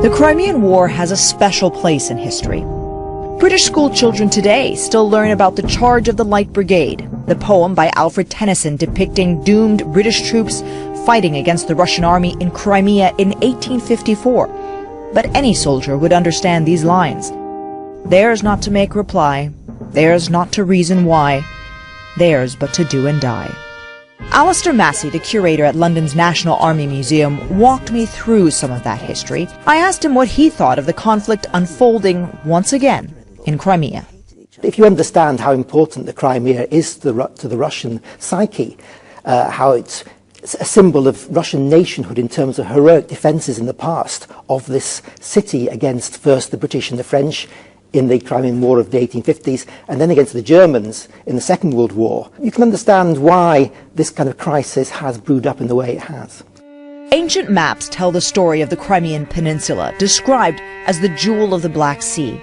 The Crimean War has a special place in history. British school children today still learn about the Charge of the Light Brigade, the poem by Alfred Tennyson depicting doomed British troops fighting against the Russian army in Crimea in 1854. But any soldier would understand these lines. Theirs not to make reply, theirs not to reason why, theirs but to do and die. Alistair Massey, the curator at London's National Army Museum, walked me through some of that history. I asked him what he thought of the conflict unfolding once again in Crimea. If you understand how important the Crimea is to the Russian psyche, how it's a symbol of Russian nationhood in terms of heroic defences in the past of this city against first the British and the French in the Crimean War of the 1850s, and then against the Germans in the Second World War, you can understand why this kind of crisis has brewed up in the way it has. Ancient maps tell the story of the Crimean Peninsula, described as the jewel of the Black Sea.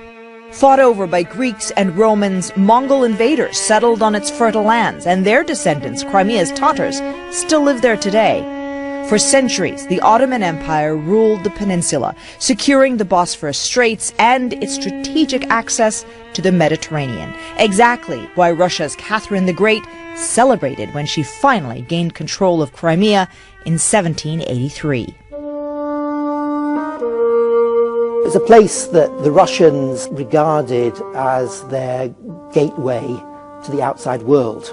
Fought over by Greeks and Romans, Mongol invaders settled on its fertile lands, and their descendants, Crimea's Tatars, still live there today. For centuries, the Ottoman Empire ruled the peninsula, securing the Bosphorus Straits and its strategic access to the Mediterranean. Exactly why Russia's Catherine the Great celebrated when she finally gained control of Crimea in 1783. It's a place that the Russians regarded as their gateway to the outside world.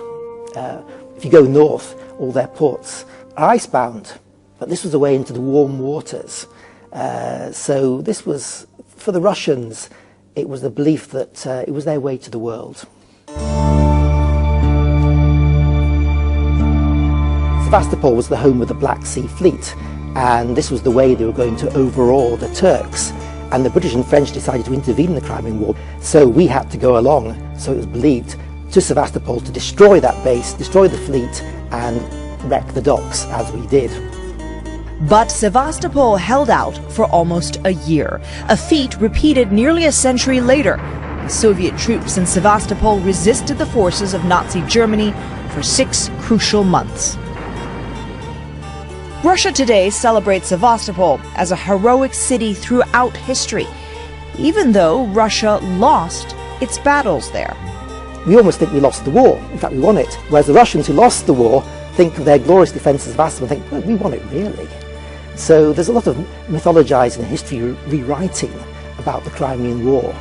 If you go north, all their ports are icebound, but this was a way into the warm waters. So this was, for the Russians, it was the belief that it was their way to the world. Sevastopol was the home of the Black Sea Fleet, and this was the way they were going to overawe the Turks. And the British and French decided to intervene in the Crimean War, so we had to go along, so it was believed, to Sevastopol to destroy that base, destroy the fleet, and wreck the docks, as we did. But Sevastopol held out for almost a year, a feat repeated nearly a century later. Soviet troops in Sevastopol resisted the forces of Nazi Germany for 6 crucial months. Russia today celebrates Sevastopol as a heroic city throughout history, even though Russia lost its battles there. We almost think we lost the war. In fact, we won it. Whereas the Russians who lost the war think of their glorious defence of Sevastopol and think, well, we won it really. So there's a lot of mythologising and history rewriting about the Crimean War.